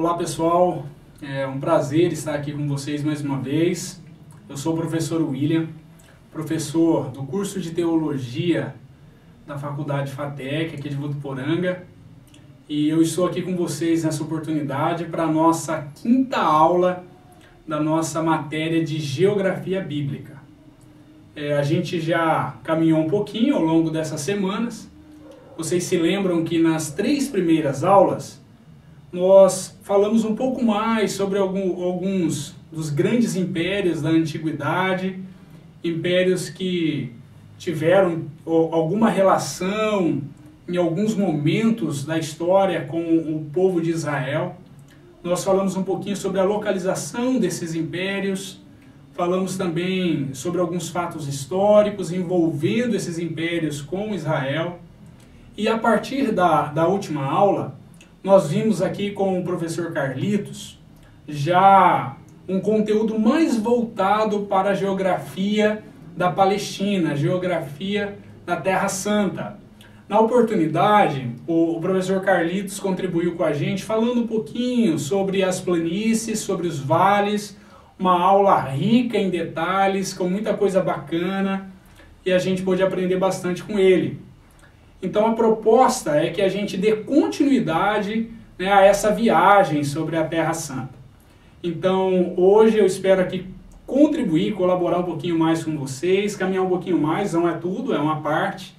Olá pessoal, é um prazer estar aqui com vocês mais uma vez. Eu sou o professor William, professor do curso de Teologia da Faculdade FATEC aqui de Votuporanga, e eu estou aqui com vocês nessa oportunidade para a nossa quinta aula da nossa matéria de Geografia Bíblica. A gente já caminhou um pouquinho ao longo dessas semanas. Vocês se lembram que nas 3 primeiras aulas nós falamos um pouco mais sobre alguns dos grandes impérios da antiguidade, impérios que tiveram alguma relação em alguns momentos da história com o povo de Israel. Nós falamos um pouquinho sobre a localização desses impérios, falamos também sobre alguns fatos históricos envolvendo esses impérios com Israel. E a partir da última aula, nós vimos aqui com o professor Carlitos já um conteúdo mais voltado para a geografia da Palestina, a geografia da Terra Santa. Na oportunidade, o professor Carlitos contribuiu com a gente falando um pouquinho sobre as planícies, sobre os vales, uma aula rica em detalhes, com muita coisa bacana, e a gente pôde aprender bastante com ele. Então a proposta é que a gente dê continuidade, a essa viagem sobre a Terra Santa. Então hoje eu espero aqui contribuir, colaborar um pouquinho mais com vocês, caminhar um pouquinho mais, não é tudo, é uma parte,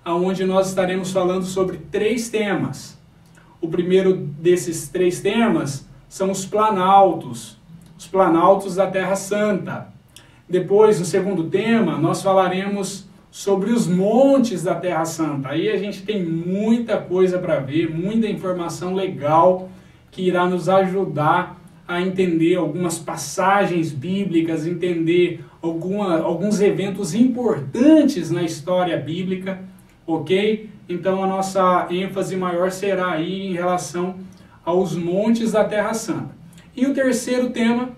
onde nós estaremos falando sobre 3 temas. O primeiro desses 3 temas são os planaltos da Terra Santa. Depois, no segundo tema, nós falaremos sobre os montes da Terra Santa. Aí a gente tem muita coisa para ver, muita informação legal que irá nos ajudar a entender algumas passagens bíblicas, entender alguns eventos importantes na história bíblica, ok? Então a nossa ênfase maior será aí em relação aos montes da Terra Santa. E o terceiro tema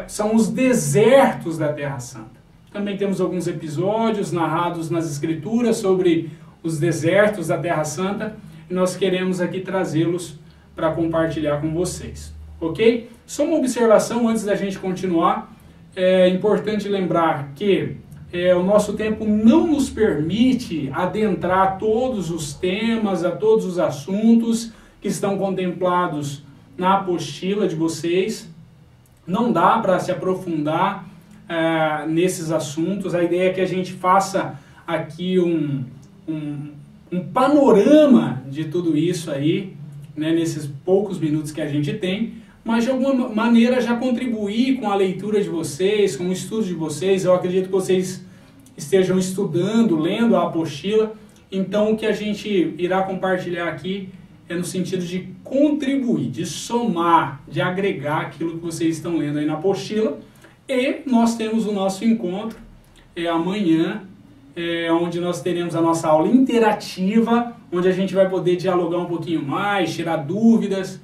são os desertos da Terra Santa. Também temos alguns episódios narrados nas Escrituras sobre os desertos da Terra Santa e nós queremos aqui trazê-los para compartilhar com vocês, ok? Só uma observação antes da gente continuar. É importante lembrar que o nosso tempo não nos permite adentrar todos os temas, a todos os assuntos que estão contemplados na apostila de vocês. Não dá para se aprofundar nesses assuntos. A ideia é que a gente faça aqui um panorama de tudo isso aí, nesses poucos minutos que a gente tem, mas de alguma maneira já contribuir com a leitura de vocês, com o estudo de vocês. Eu acredito que vocês estejam estudando, lendo a apostila, então o que a gente irá compartilhar aqui é no sentido de contribuir, de somar, de agregar aquilo que vocês estão lendo aí na apostila. E nós temos o nosso encontro amanhã, onde nós teremos a nossa aula interativa, onde a gente vai poder dialogar um pouquinho mais, tirar dúvidas,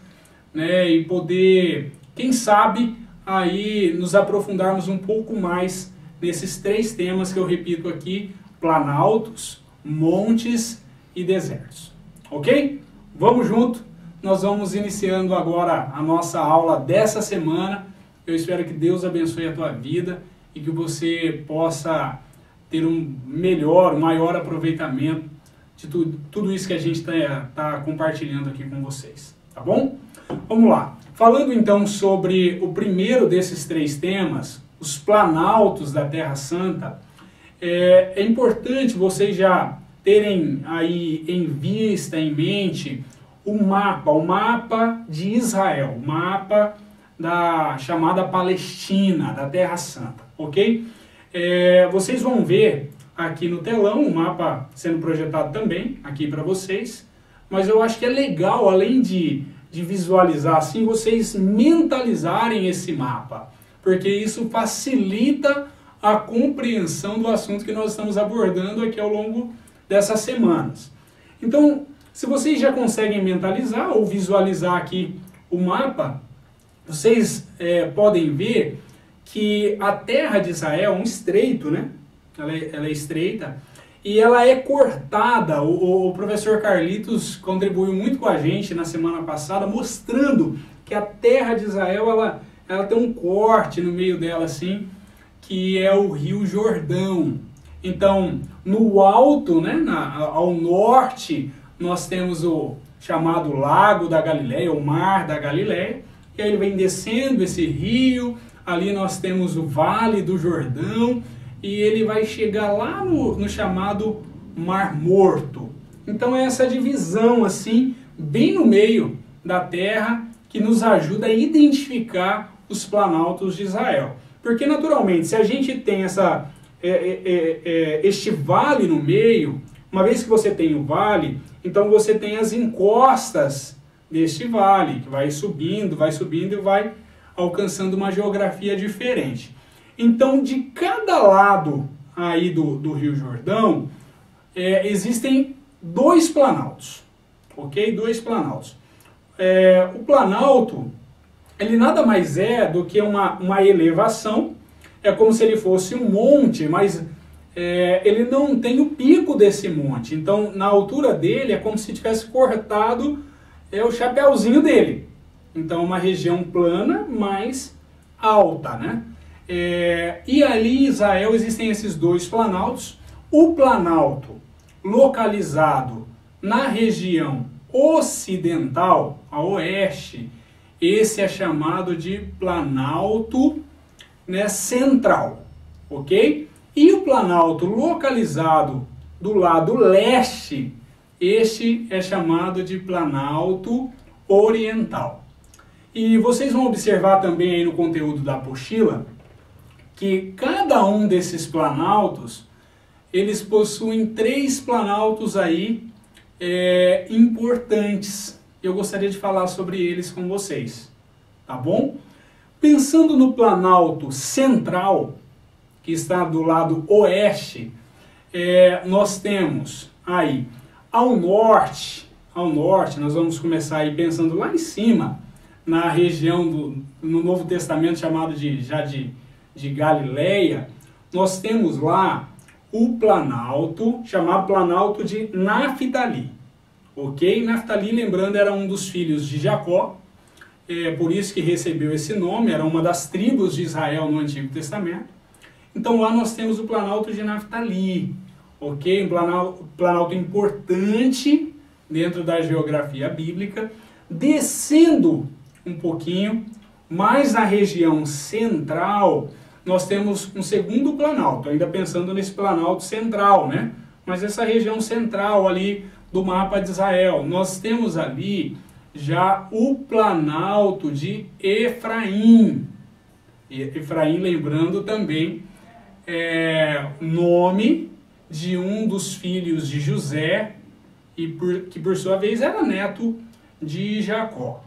e poder, quem sabe, aí nos aprofundarmos um pouco mais nesses 3 temas que eu repito aqui: planaltos, montes e desertos. Ok? Vamos junto, nós vamos iniciando agora a nossa aula dessa semana. Eu espero que Deus abençoe a tua vida e que você possa ter um maior aproveitamento de tudo isso que a gente tá compartilhando aqui com vocês, tá bom? Vamos lá. Falando então sobre o primeiro desses 3 temas, os planaltos da Terra Santa, é importante vocês já terem aí em vista, em mente, o mapa de Israel, o mapa da chamada Palestina, da Terra Santa, ok? Vocês vão ver aqui no telão o mapa sendo projetado também, aqui para vocês, mas eu acho que é legal, além de visualizar assim, vocês mentalizarem esse mapa, porque isso facilita a compreensão do assunto que nós estamos abordando aqui ao longo dessas semanas. Então, se vocês já conseguem mentalizar ou visualizar aqui o mapa, vocês podem ver que a terra de Israel é um estreito, ela é estreita, e ela é cortada. O professor Carlitos contribuiu muito com a gente na semana passada, mostrando que a terra de Israel, ela tem um corte no meio dela assim, que é o Rio Jordão. Então, no alto, né, ao norte, nós temos o chamado Lago da Galileia, o Mar da Galileia, e aí ele vem descendo esse rio, ali nós temos o Vale do Jordão, e ele vai chegar lá no chamado Mar Morto. Então é essa divisão assim, bem no meio da terra, que nos ajuda a identificar os planaltos de Israel. Porque naturalmente, se a gente tem este vale no meio, uma vez que você tem o vale, então você tem as encostas deste vale, que vai subindo e vai alcançando uma geografia diferente. Então, de cada lado aí do Rio Jordão, existem dois planaltos, ok? Dois planaltos. O planalto, ele nada mais é do que uma elevação, é como se ele fosse um monte, mas ele não tem o pico desse monte. Então, na altura dele, é como se tivesse cortado o chapéuzinho dele. Então, uma região plana, mais alta, né? E ali em Israel existem esses dois planaltos. O planalto localizado na região ocidental, a oeste, esse é chamado de planalto, né, central, ok? E o planalto localizado do lado leste, este é chamado de planalto oriental. E vocês vão observar também aí no conteúdo da apostila que cada um desses planaltos, eles possuem 3 planaltos aí importantes. Eu gostaria de falar sobre eles com vocês, tá bom? Pensando no planalto central, que está do lado oeste, nós temos aí ao norte, nós vamos começar aí pensando lá em cima, na região no Novo Testamento chamado de Galileia, nós temos lá o planalto, chamado planalto de Naftali, ok? Naftali, lembrando, era um dos filhos de Jacó, por isso que recebeu esse nome, era uma das tribos de Israel no Antigo Testamento. Então lá nós temos o planalto de Naftali, ok? Um planalto importante dentro da geografia bíblica, descendo um pouquinho, mais na região central, nós temos um segundo planalto, ainda pensando nesse planalto central, né? Mas essa região central ali do mapa de Israel, nós temos ali já o planalto de Efraim. Efraim, lembrando também, nome de um dos filhos de José, que por sua vez era neto de Jacó.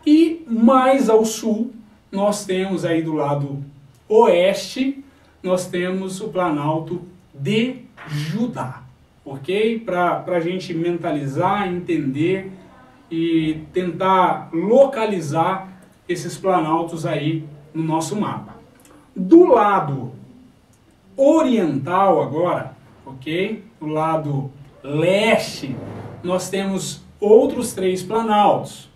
E mais ao sul, nós temos aí do lado oeste, nós temos o planalto de Judá, ok? Para a gente mentalizar, entender e tentar localizar esses planaltos aí no nosso mapa. Do lado oriental agora, ok? Do lado leste, nós temos outros 3 planaltos.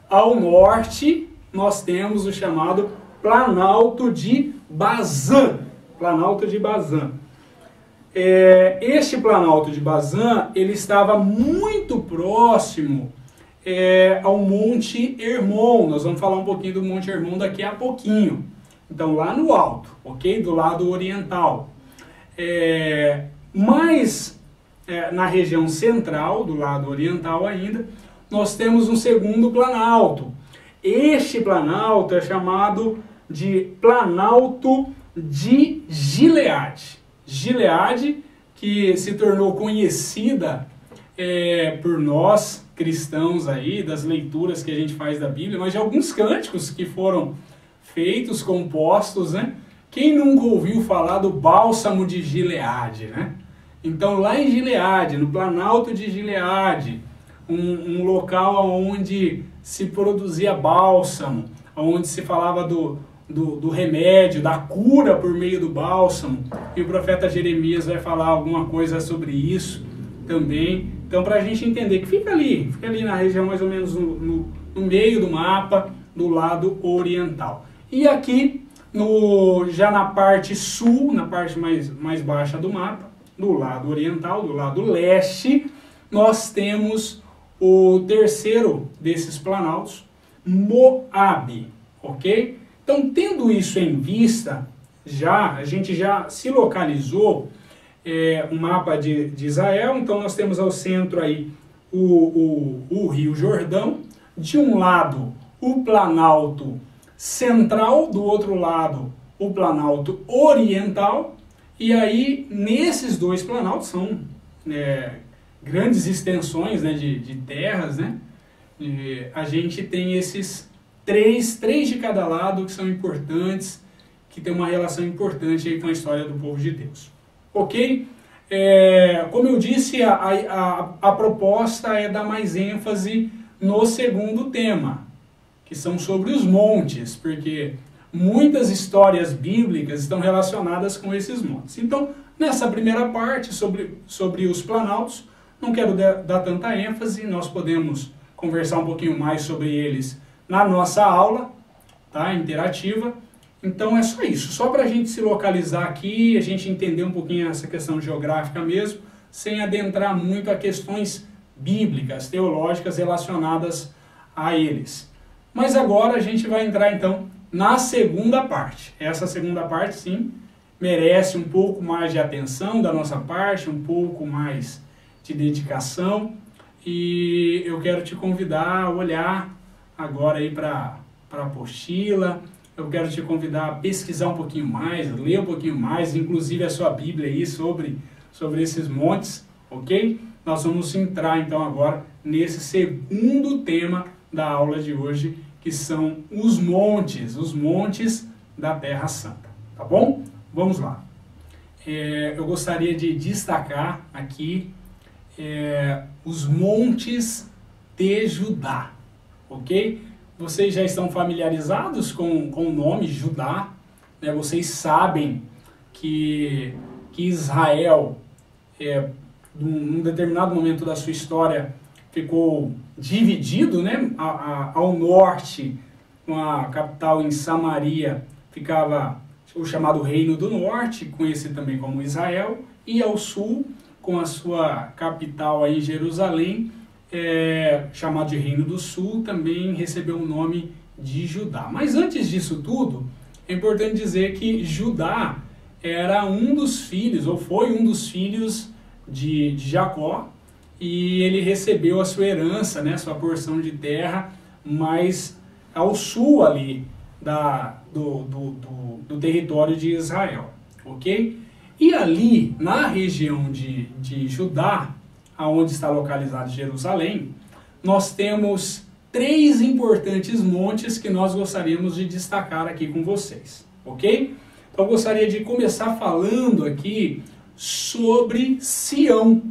Ao norte, nós temos o chamado Planalto de Bazã. Planalto de Bazã. Este Planalto de Bazã, ele estava muito próximo ao Monte Hermon. Nós vamos falar um pouquinho do Monte Hermon daqui a pouquinho. Então, lá no alto, ok? Do lado oriental. Mas, na região central, do lado oriental ainda, nós temos um segundo planalto. Este planalto é chamado de Planalto de Gileade. Gileade, que se tornou conhecida por nós, cristãos aí, das leituras que a gente faz da Bíblia, mas de alguns cânticos que foram feitos, compostos, né? Quem nunca ouviu falar do bálsamo de Gileade, né? Então, lá em Gileade, no Planalto de Gileade, um local onde se produzia bálsamo, onde se falava do remédio, da cura por meio do bálsamo, e o profeta Jeremias vai falar alguma coisa sobre isso também. Então, para a gente entender que fica ali na região mais ou menos no meio do mapa, do lado oriental. E aqui, já na parte sul, na parte mais baixa do mapa, do lado oriental, do lado leste, nós temos o terceiro desses planaltos, Moabe, ok? Então, tendo isso em vista, a gente já se localizou o mapa de Israel. Então, nós temos ao centro aí o Rio Jordão, de um lado o Planalto Central, do outro lado o Planalto Oriental, e aí nesses dois planaltos são grandes extensões, né, de terras, né? A gente tem esses três de cada lado que são importantes, que tem uma relação importante aí com a história do povo de Deus. Ok? Como eu disse, a proposta é dar mais ênfase no segundo tema, que são sobre os montes, porque muitas histórias bíblicas estão relacionadas com esses montes. Então, nessa primeira parte, sobre os planaltos, não quero dar tanta ênfase, nós podemos conversar um pouquinho mais sobre eles na nossa aula, tá, interativa. Então é só isso, só para a gente se localizar aqui, a gente entender um pouquinho essa questão geográfica mesmo, sem adentrar muito a questões bíblicas, teológicas relacionadas a eles. Mas agora a gente vai entrar então na segunda parte. Essa segunda parte, sim, merece um pouco mais de atenção da nossa parte, um pouco mais de dedicação, e eu quero te convidar a olhar agora aí para a apostila. Eu quero te convidar a pesquisar um pouquinho mais, ler um pouquinho mais, inclusive a sua Bíblia aí sobre esses montes, ok? Nós vamos entrar então agora nesse segundo tema da aula de hoje, que são os montes da Terra Santa, tá bom? Vamos lá. Eu gostaria de destacar aqui os montes de Judá, ok? Vocês já estão familiarizados com o nome Judá, né? Vocês sabem que Israel, num determinado momento da sua história, ficou dividido, né? Ao norte, com a capital em Samaria, ficava o chamado Reino do Norte, conhecido também como Israel, e ao sul, com a sua capital aí, Jerusalém, chamado de Reino do Sul, também recebeu o nome de Judá. Mas antes disso tudo, é importante dizer que Judá era um dos filhos, ou foi um dos filhos de Jacó, e ele recebeu a sua herança, né, sua porção de terra, mais ao sul ali do território de Israel, ok? E ali, na região de Judá, aonde está localizado Jerusalém, nós temos 3 importantes montes que nós gostaríamos de destacar aqui com vocês, ok? Então eu gostaria de começar falando aqui sobre Sião.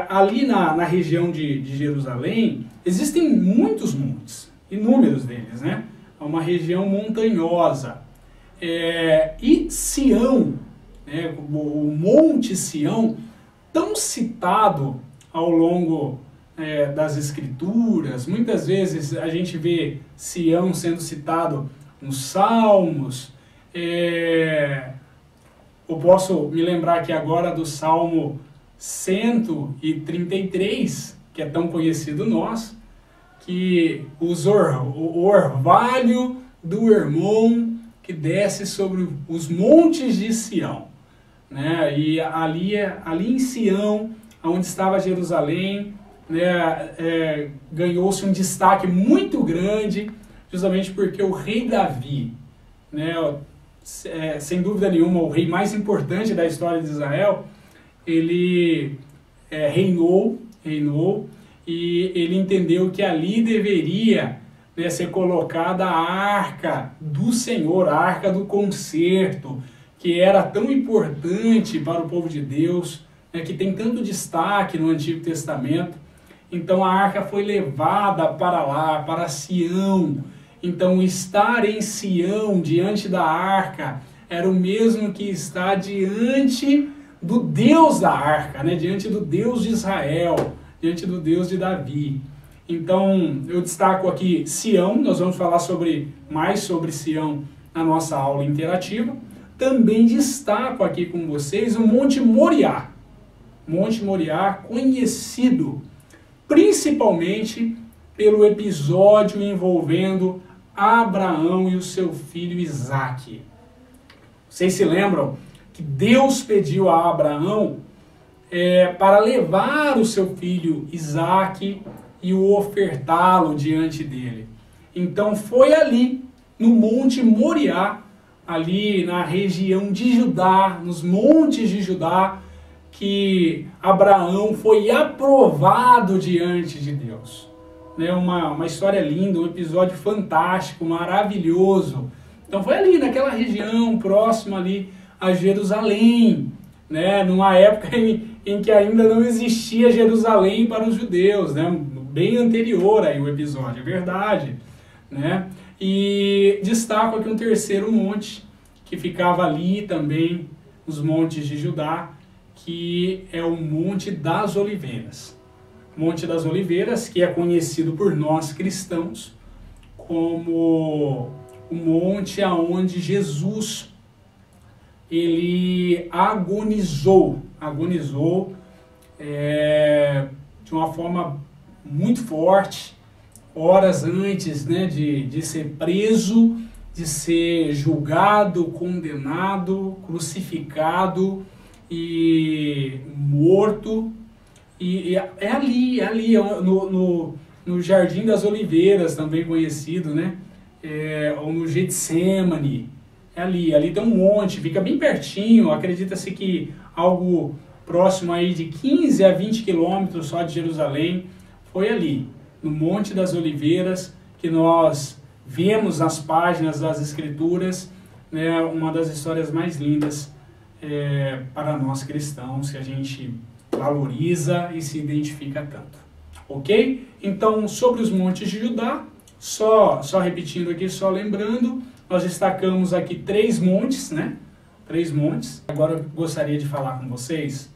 Ali na região de Jerusalém, existem muitos montes, inúmeros deles, né? É uma região montanhosa. E Sião, o Monte Sião, tão citado ao longo das Escrituras, muitas vezes a gente vê Sião sendo citado nos Salmos. Eu posso me lembrar aqui agora do Salmo 133, que é tão conhecido nosso, que o orvalho do Hermon que desce sobre os montes de Sião, né? E ali em Sião, onde estava Jerusalém, né, ganhou-se um destaque muito grande, justamente porque o rei Davi, né, sem dúvida nenhuma, o rei mais importante da história de Israel, ele reinou, e ele entendeu que ali deveria, né, ser colocada a arca do Senhor, a arca do concerto, que era tão importante para o povo de Deus, né, que tem tanto destaque no Antigo Testamento. Então a arca foi levada para lá, para Sião, Então, estar em Sião, diante da arca, era o mesmo que estar diante do Deus da arca, né? Diante do Deus de Israel, diante do Deus de Davi. Então, eu destaco aqui Sião, nós vamos falar mais sobre Sião na nossa aula interativa. Também destaco aqui com vocês o Monte Moriá. Monte Moriá, conhecido principalmente pelo episódio envolvendo Abraão e o seu filho Isaque. Vocês se lembram que Deus pediu a Abraão para levar o seu filho Isaque e o ofertá-lo diante dele. Então foi ali, no Monte Moriá, ali na região de Judá, nos montes de Judá, que Abraão foi aprovado diante de Deus. Uma história linda, um episódio fantástico, maravilhoso. Então foi ali, naquela região, próxima ali a Jerusalém, né? Numa época em que ainda não existia Jerusalém para os judeus, né? Bem anterior aí o episódio, é verdade, né? E destaco aqui um terceiro monte, que ficava ali também, os montes de Judá, que é o Monte das Oliveiras. Monte das Oliveiras, que é conhecido por nós cristãos como o monte aonde Jesus ele agonizou de uma forma muito forte, horas antes, né, de ser preso, de ser julgado, condenado, crucificado e morto. E é ali no Jardim das Oliveiras, também conhecido, né? Ou no Getsêmani. Ali tem um monte, fica bem pertinho, acredita-se que algo próximo aí de 15 a 20 quilômetros só de Jerusalém. Foi ali, no Monte das Oliveiras, que nós vemos nas páginas das Escrituras, né, uma das histórias mais lindas para nós cristãos, que a gente valoriza e se identifica tanto. Ok? Então, sobre os montes de Judá, só repetindo aqui, só lembrando, nós destacamos aqui 3 montes, né? 3 montes. Agora eu gostaria de falar com vocês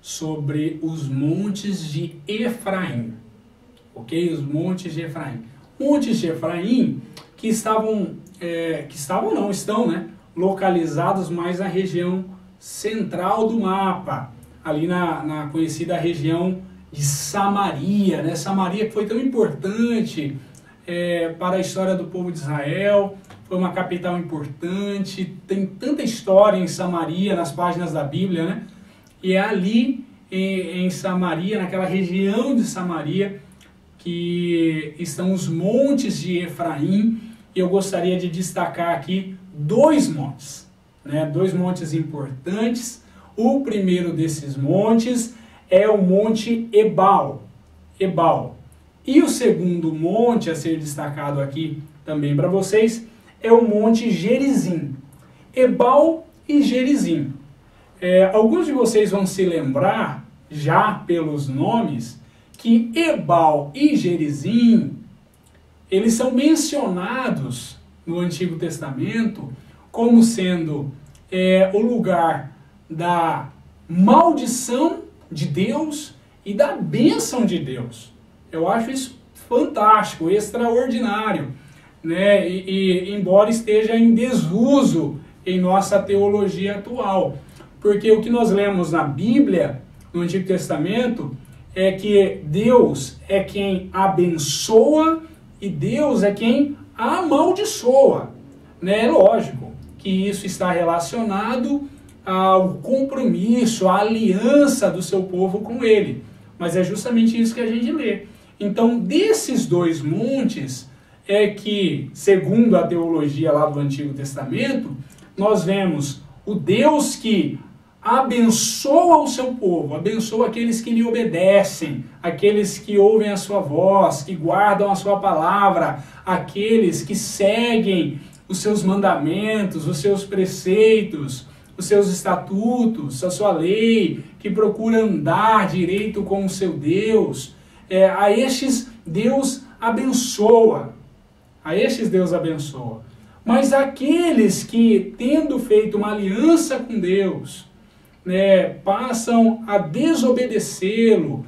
sobre os montes de Efraim. Ok? Os montes de Efraim. Montes de Efraim que estão, né? Localizados mais na região central do mapa, ali na conhecida região de Samaria, né? Samaria que foi tão importante para a história do povo de Israel, foi uma capital importante, tem tanta história em Samaria, nas páginas da Bíblia, né? E é ali em Samaria, naquela região de Samaria, que estão os montes de Efraim, e eu gostaria de destacar aqui 2 montes, né? 2 montes importantes. O primeiro desses montes é o Monte Ebal. E o segundo monte a ser destacado aqui também para vocês é o Monte Gerizim. Ebal e Gerizim. Alguns de vocês vão se lembrar, já pelos nomes, que Ebal e Gerizim, eles são mencionados no Antigo Testamento como sendo o lugar da maldição de Deus e da bênção de Deus. Eu acho isso fantástico, extraordinário, né? E embora esteja em desuso em nossa teologia atual, porque o que nós lemos na Bíblia, no Antigo Testamento, é que Deus é quem abençoa e Deus é quem amaldiçoa, né? É lógico que isso está relacionado ao compromisso, à aliança do seu povo com ele. Mas é justamente isso que a gente lê. Então, desses 2 montes é que, segundo a teologia lá do Antigo Testamento, nós vemos o Deus que abençoa o seu povo, abençoa aqueles que lhe obedecem, aqueles que ouvem a sua voz, que guardam a sua palavra, aqueles que seguem os seus mandamentos, os seus preceitos, os seus estatutos, a sua lei, que procura andar direito com o seu Deus. A estes Deus abençoa. A estes Deus abençoa. Mas aqueles que, tendo feito uma aliança com Deus, né, passam a desobedecê-lo,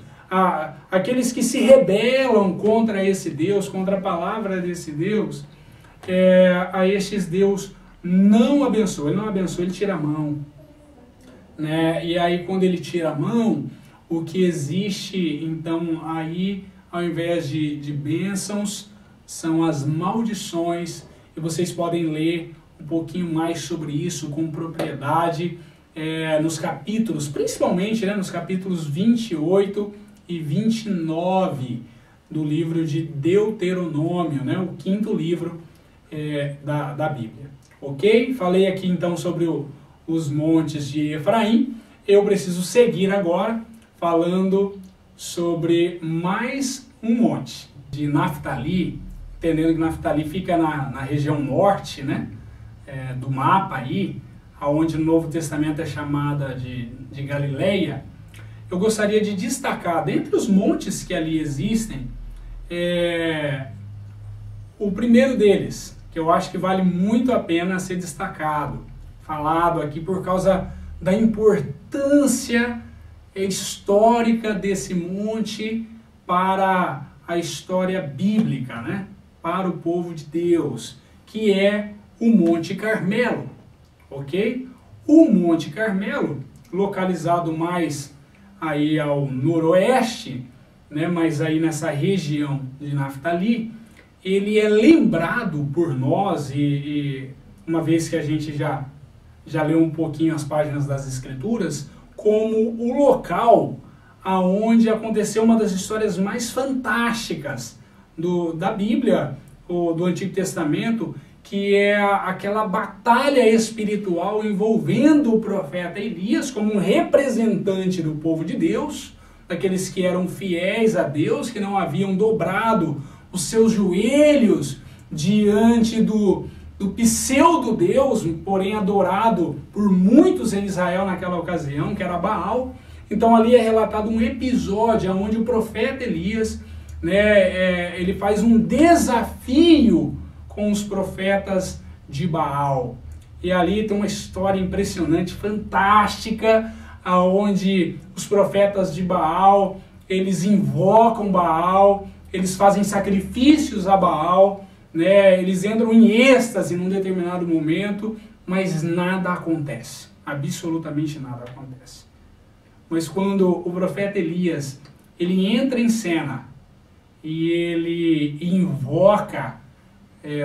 aqueles que se rebelam contra esse Deus, contra a palavra desse Deus, a estes Deus não abençoa. Ele não abençoa, ele tira a mão. Né? E aí quando ele tira a mão, o que existe então aí, ao invés de bênçãos, são as maldições. E vocês podem ler um pouquinho mais sobre isso com propriedade nos capítulos, principalmente nos capítulos 28 e 29 do livro de Deuteronômio, né? O 5º livro da Bíblia. Ok? Falei aqui então sobre os montes de Efraim. Eu preciso seguir agora falando sobre mais um monte de Naftali, entendendo que Naftali fica na região norte, né, do mapa aí, onde no Novo Testamento é chamada de Galileia. Eu gostaria de destacar, dentre os montes que ali existem, o primeiro deles, que eu acho que vale muito a pena ser destacado, falado aqui por causa da importância histórica desse monte para a história bíblica, né? Para o povo de Deus, que é o Monte Carmelo, ok? O Monte Carmelo, localizado mais aí ao noroeste, né? Mas aí nessa região de Naftali, ele é lembrado por nós, e uma vez que a gente já leu um pouquinho as páginas das Escrituras, como o local aonde aconteceu uma das histórias mais fantásticas da Bíblia, ou do Antigo Testamento, que é aquela batalha espiritual envolvendo o profeta Elias como um representante do povo de Deus, daqueles que eram fiéis a Deus, que não haviam dobrado os seus joelhos diante do pseudo-Deus, porém adorado por muitos em Israel naquela ocasião, que era Baal. Então ali é relatado um episódio onde o profeta Elias, né, ele faz um desafio com os profetas de Baal. E ali tem uma história impressionante, fantástica, onde os profetas de Baal, eles invocam Baal, eles fazem sacrifícios a Baal, né, eles entram em êxtase num determinado momento, mas nada acontece, absolutamente nada acontece. Mas quando o profeta Elias, ele entra em cena e ele invoca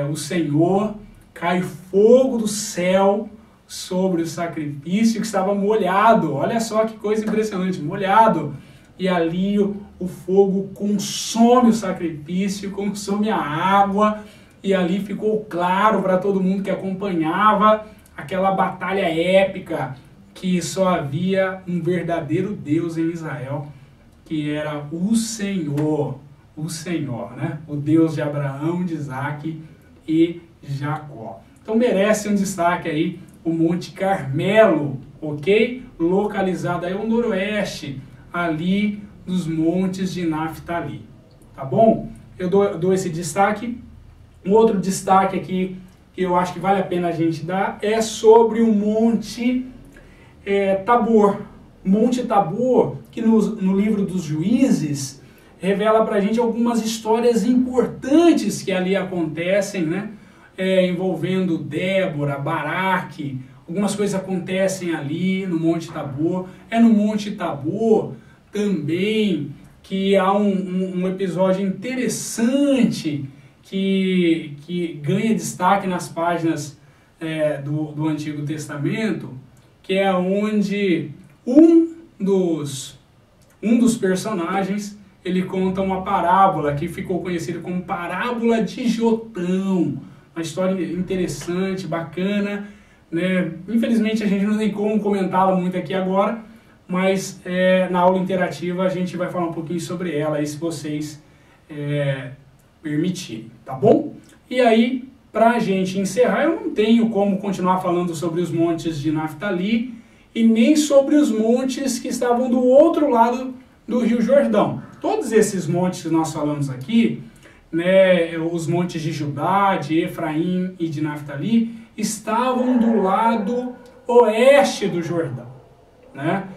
o Senhor, cai fogo do céu sobre o sacrifício que estava molhado. Olha só que coisa impressionante, molhado. E ali o fogo consome o sacrifício, consome a água, e ali ficou claro para todo mundo que acompanhava aquela batalha épica, que só havia um verdadeiro Deus em Israel, que era o Senhor, né? O Deus de Abraão, de Isaac e Jacó. Então merece um destaque aí o Monte Carmelo, ok? Localizado aí ao noroeste, ali nos montes de Naftali, tá bom? Eu dou esse destaque. Um outro destaque aqui que eu acho que vale a pena a gente dar é sobre o Monte Tabor. Monte Tabor, que no livro dos Juízes revela pra gente algumas histórias importantes que ali acontecem, né? Envolvendo Débora, Baraque, algumas coisas acontecem ali no Monte Tabor. É no Monte Tabor também que há um episódio interessante que ganha destaque nas páginas do Antigo Testamento, que é onde um dos personagens, ele conta uma parábola que ficou conhecida como Parábola de Jotão. Uma história interessante, bacana, né? Infelizmente a gente não tem como comentá-la muito aqui agora, mas na aula interativa a gente vai falar um pouquinho sobre ela, aí, se vocês permitirem, tá bom? E aí, para a gente encerrar, eu não tenho como continuar falando sobre os montes de Naftali e nem sobre os montes que estavam do outro lado do Rio Jordão. Todos esses montes que nós falamos aqui né, os montes de Judá, de Efraim e de Naftali, estavam do lado oeste do Jordão, né?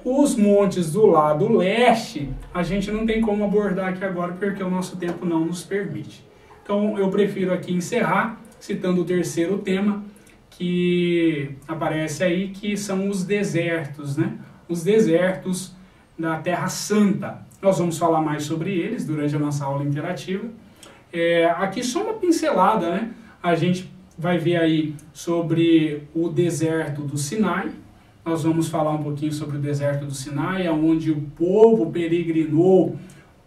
Os montes do lado leste, a gente não tem como abordar aqui agora, porque o nosso tempo não nos permite. Então, eu prefiro aqui encerrar, citando o terceiro tema, que aparece aí, que são os desertos, né? Os desertos da Terra Santa. Nós vamos falar mais sobre eles durante a nossa aula interativa. Aqui só uma pincelada, né? A gente vai ver aí sobre o deserto do Sinai. Nós vamos falar um pouquinho sobre o deserto do Sinai, onde o povo peregrinou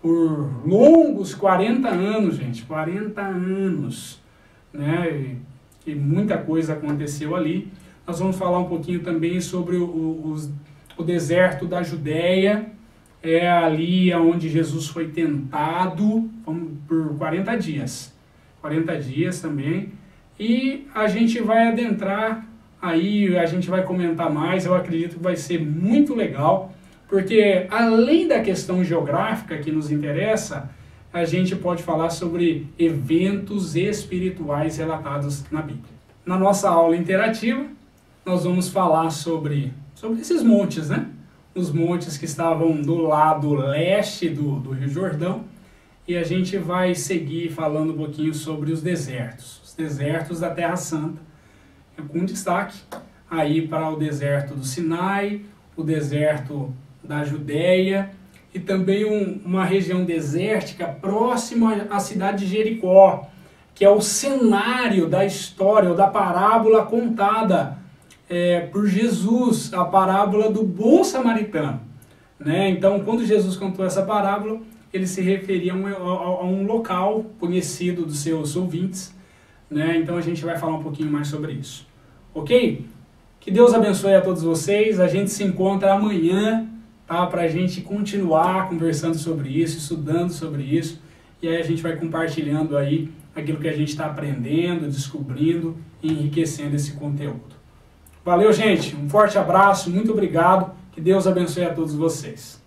por longos 40 anos, gente, 40 anos, né? E muita coisa aconteceu ali. Nós vamos falar um pouquinho também sobre o deserto da Judéia, ali onde Jesus foi tentado por 40 dias. 40 dias também. E a gente vai adentrar aí, a gente vai comentar mais, eu acredito que vai ser muito legal, porque além da questão geográfica que nos interessa, a gente pode falar sobre eventos espirituais relatados na Bíblia. Na nossa aula interativa, nós vamos falar sobre esses montes, né? Os montes que estavam do lado leste do Rio Jordão, e a gente vai seguir falando um pouquinho sobre os desertos da Terra Santa, com destaque aí para o deserto do Sinai, o deserto da Judéia, e também uma região desértica próxima à cidade de Jericó, que é o cenário da história, ou da parábola contada por Jesus, a parábola do bom samaritano, né? Então, quando Jesus contou essa parábola, ele se referia a um local conhecido dos seus ouvintes, né? Então, a gente vai falar um pouquinho mais sobre isso, ok? Que Deus abençoe a todos vocês, a gente se encontra amanhã, tá? Para a gente continuar conversando sobre isso, estudando sobre isso, e aí a gente vai compartilhando aí aquilo que a gente está aprendendo, descobrindo e enriquecendo esse conteúdo. Valeu, gente, um forte abraço, muito obrigado, que Deus abençoe a todos vocês.